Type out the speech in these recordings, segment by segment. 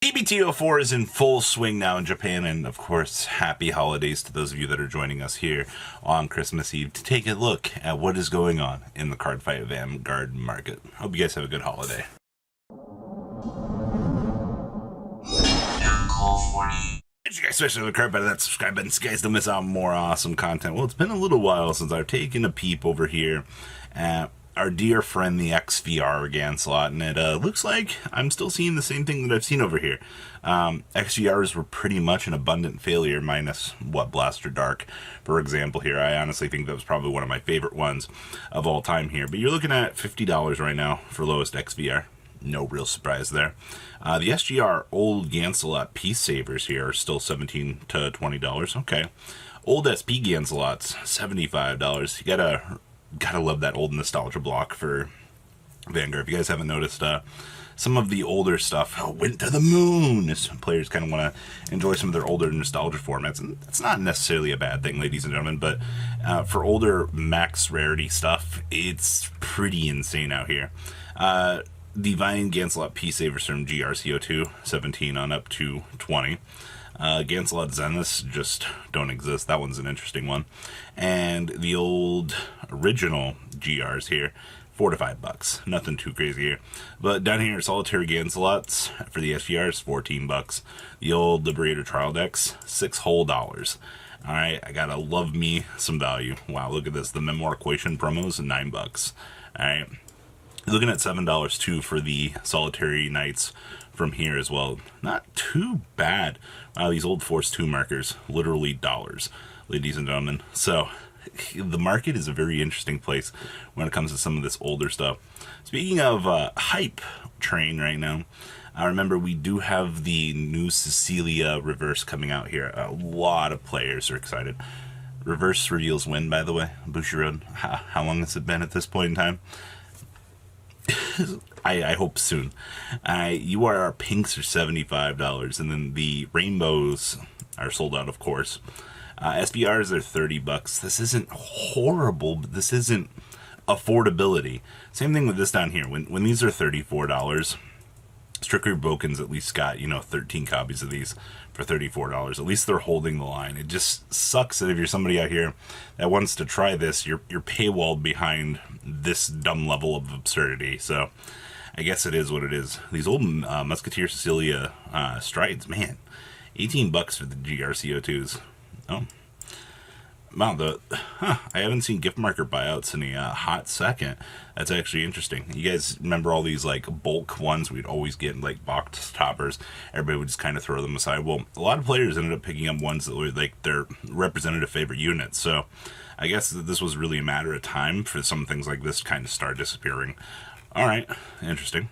DBTO4 is in full swing now in Japan, and of course, happy holidays to those of you that are joining us here on Christmas Eve to take a look at what is going on in the Cardfight Vanguard market. Hope you guys have a good holiday. You guys smash the crap out of that subscribe button so you guys don't miss out on more awesome content. Well, it's been a little while since I've taken a peep over here at our dear friend the XVR again slot, and it looks like I'm still seeing the same thing that I've seen over here. XVRs were pretty much an abundant failure, minus what Blaster Dark, for example. Here, I honestly think that was probably one of my favorite ones of all time here. But you're looking at $50 right now for lowest XVR. No real surprise there. The SGR old Gancelot Peace Savers here are still $17 to $20. Okay. Old SP Gancelots, $75. You gotta love that old nostalgia block for Vanguard. If you guys haven't noticed, some of the older stuff went to the moon. Players kind of want to enjoy some of their older nostalgia formats, and that's not necessarily a bad thing, ladies and gentlemen, but for older max rarity stuff, it's pretty insane out here. Divine Gancelot Peace Savers from GRCO2, 17 on up to 20. Gancelot Zeniths just don't exist. That one's an interesting one. And the old original GRs here, $4 to $5. Nothing too crazy here. But down here, Solitary Gancelots for the SGRs, $14. The old Liberator Trial decks, $6 whole. Alright, I gotta love me some value. Wow, look at this. The Memoir Equation promos, $9. Alright. Looking at $7 too for the Solitary Knights from here as well. Not too bad. Wow, these old Force 2 markers, literally dollars, ladies and gentlemen. So the market is a very interesting place when it comes to some of this older stuff. Speaking of hype train right now, I remember we do have the new Cecilia reverse coming out here. A lot of players are excited. Reverse reveals when, by the way, Bushiroad. How long has it been at this point in time? I hope soon. URR pinks are $75, and then the rainbows are sold out, of course. SBRs are $30. This isn't horrible, but this isn't affordability. Same thing with this down here. When these are $34, Strictly Broken's at least got, 13 copies of these for $34. At least they're holding the line. It just sucks that if you're somebody out here that wants to try this, you're paywalled behind this dumb level of absurdity. So I guess it is what it is. These old Musketeer Cecilia strides, man, $18 for the GRCO2s. Oh. Wow, I haven't seen gift marker buyouts in a hot second. That's actually interesting. You guys remember all these bulk ones we'd always get in box toppers? Everybody would just kind of throw them aside. Well, a lot of players ended up picking up ones that were their representative favorite units. So I guess that this was really a matter of time for some things like this to kind of start disappearing. All right, interesting.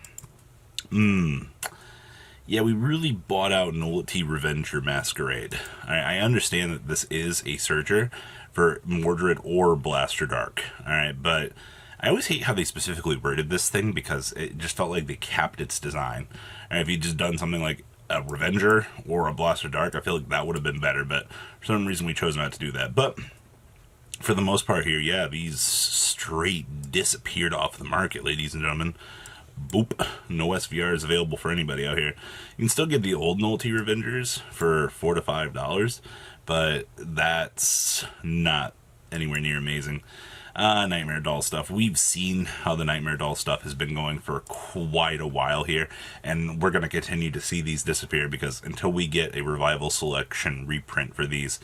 Yeah, we really bought out Nullity Revenger Masquerade. I understand that this is a searcher for Mordred or Blaster Dark, alright, but I always hate how they specifically worded this thing because it just felt like they capped its design. And if you'd just done something like a Revenger or a Blaster Dark, I feel like that would have been better, but for some reason we chose not to do that. But for the most part here, yeah, these straight disappeared off the market, ladies and gentlemen. Boop. No SVR is available for anybody out here. You can still get the old Nullity Revengers for $4 to $5, but that's not anywhere near amazing. Nightmare Doll stuff. We've seen how the Nightmare Doll stuff has been going for quite a while here, and we're going to continue to see these disappear because until we get a Revival Selection reprint for these,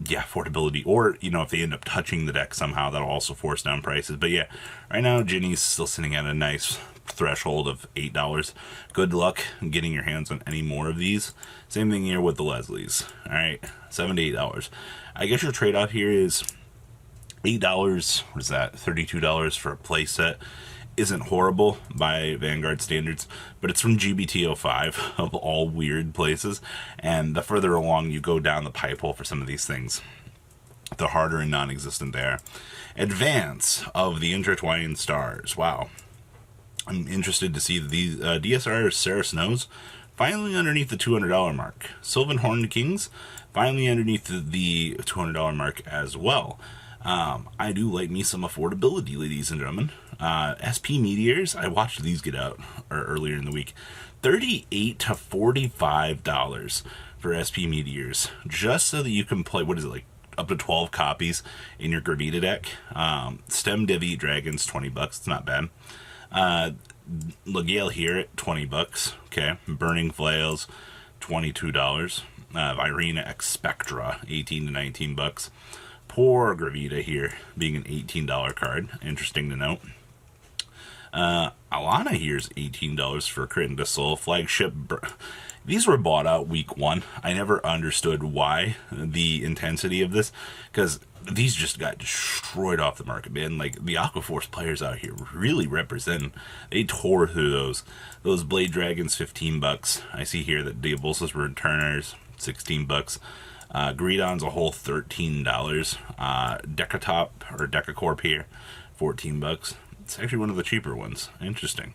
yeah, affordability, or, if they end up touching the deck somehow, that'll also force down prices. But yeah, right now, Ginny's still sitting at a nice threshold of $8. Good luck getting your hands on any more of these. Same thing here with the Leslies. Alright, $7 to $8. I guess your trade-off here is $8, what is that, $32 for a playset. Isn't horrible by Vanguard standards, but it's from GBTO5 of all weird places, and the further along you go down the pipe hole for some of these things, the harder and non-existent they are. Advance of the Intertwined Stars. Wow. I'm interested to see these DSR Sarah Snows finally underneath the $200 mark. Sylvan Horned Kings finally underneath the $200 mark as well. I do like me some affordability, ladies and gentlemen. SP Meteors, I watched these get out earlier in the week. $38 to $45 for SP Meteors, just so that you can play, what is it, like up to 12 copies in your Gravita deck. Stem Divi Dragons, $20. It's not bad. Legale here at $20. Okay. Burning Flails, $22. Irina X Spectra, $18 to $19. Poor Gravita here, being an $18 card. Interesting to note. Alana here's $18 for Crit into Soul. Flagship. These were bought out week 1. I never understood why, the intensity of this, because these just got destroyed off the market, man. Like, the Aquaforce players out here really represent. They tore through those. Those Blade Dragons, $15. I see here that Diabolus Returners, $16. Greedon's a whole $13. Decatop, or Decacorp here, $14. It's actually one of the cheaper ones. Interesting.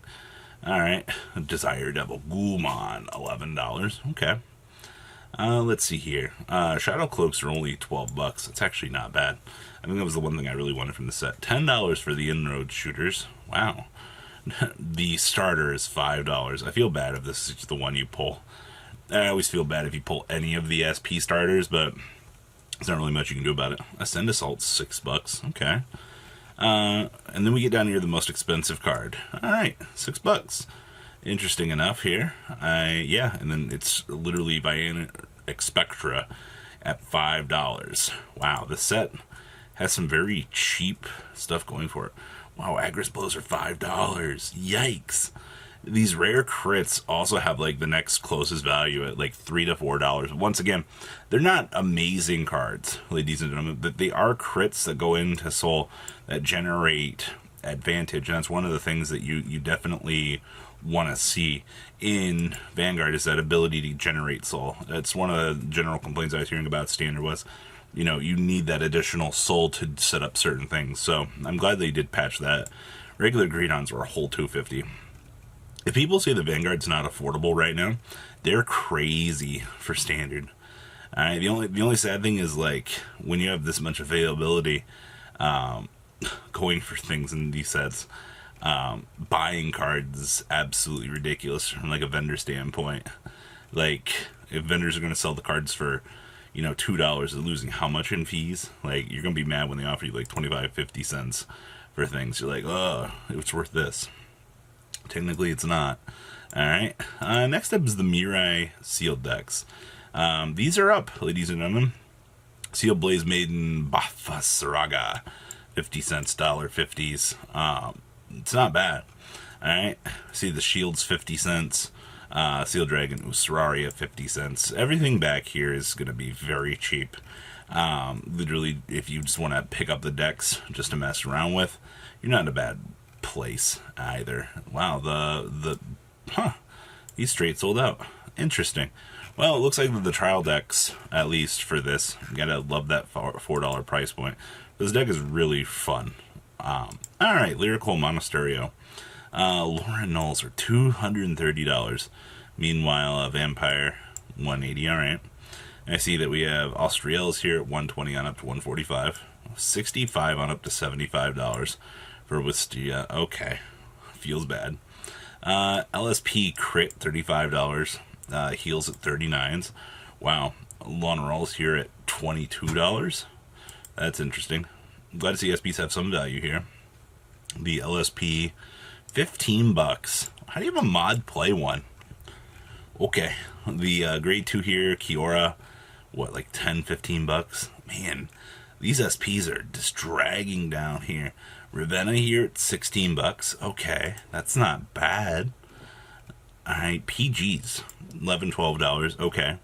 Alright. Desire Devil Gul'man, $11. Okay. Let's see here. Shadow Cloaks are only $12. It's actually not bad. I think that was the one thing I really wanted from the set. $10 for the Inroad Shooters. Wow. The starter is $5. I feel bad if this is the one you pull. I always feel bad if you pull any of the SP starters, but there's not really much you can do about it. Ascend Assault's $6. Okay. And then we get down here to the most expensive card. Alright, $6. Interesting enough here. Yeah, and then it's literally Irina X Spectra at $5. Wow, the set has some very cheap stuff going for it. Wow, Agris Blows are $5. Yikes. These rare crits also have like the next closest value at like $3 to $4. Once again, they're not amazing cards, ladies and gentlemen, but they are crits that go into Soul that generate advantage, and that's one of the things that you definitely want to see in Vanguard, is that ability to generate Soul. That's one of the general complaints I was hearing about Standard was, you know, you need that additional Soul to set up certain things. So I'm glad they did patch that. Regular Greedons were a whole $250. If people say the Vanguard's not affordable right now, they're crazy for Standard. Alright, the only sad thing is, like, when you have this much availability going for things in these sets, buying cards is absolutely ridiculous from like a vendor standpoint. Like, if vendors are going to sell the cards for, you know, $2, they're losing how much in fees? Like, you're going to be mad when they offer you like 25-50 cents for things. You're like, oh, it's worth this. Technically, it's not. Alright. Next up is the Mirai sealed decks. These are up, ladies and gentlemen. Sealed Blaze Maiden Bafasaraga, 50 cents, $1.50s. It's not bad. Alright. See the Shields, 50 cents. Sealed Dragon Usuraria, 50 cents. Everything back here is going to be very cheap. Literally, if you just want to pick up the decks just to mess around with, you're not in a bad place either. Wow, he's straight sold out. Interesting. Well, it looks like the trial decks, at least for this, you gotta love that $4 price point. This deck is really fun. Alright, Lyrical Monasterio. Lauren Knowles are $230. Meanwhile, Vampire, $180. Alright. I see that we have Austriels here at $120 on up to $145. $65 on up to $75 for Wistia. Okay. Feels bad. LSP Crit, $35. Heals at $39s. Wow. Lawn Rolls here at $22. That's interesting. I'm glad to see SPs have some value here. The LSP, $15. How do you have a mod play one? Okay. The grade 2 here, Kiora, what, like $10-15? Man, these SPs are just dragging down here. Ravenna here at $16. Okay, that's not bad. Alright, PGs, $11-12. Okay.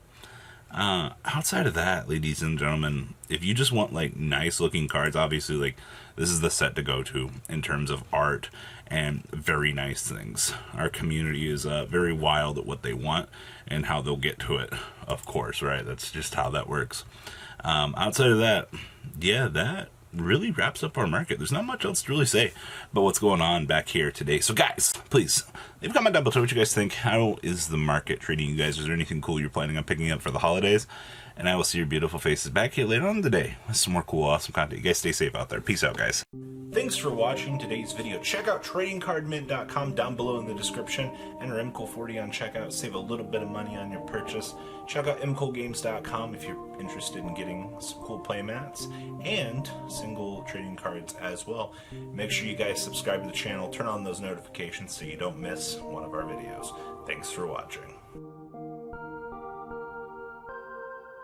Outside of that, ladies and gentlemen, if you just want like nice looking cards, obviously like this is the set to go to in terms of art and very nice things. Our community is very wild at what they want and how they'll get to it, of course, right? That's just how that works. Outside of that, yeah, that really wraps up our market. There's not much else to really say about what's going on back here today. So guys, please leave a comment down below what you guys think. How is the market treating you guys? Is there anything cool you're planning on picking up for the holidays? And I will see your beautiful faces back here later on today with some more cool, awesome content. You guys stay safe out there. Peace out, guys. Thanks for watching today's video. Check out tradingcardmint.com down below in the description. Enter MCOL40 on checkout, save a little bit of money on your purchase. Check out mcolgames.com if you're interested in getting some cool playmats and single trading cards as well. Make sure you guys subscribe to the channel, turn on those notifications so you don't miss one of our videos. Thanks for watching.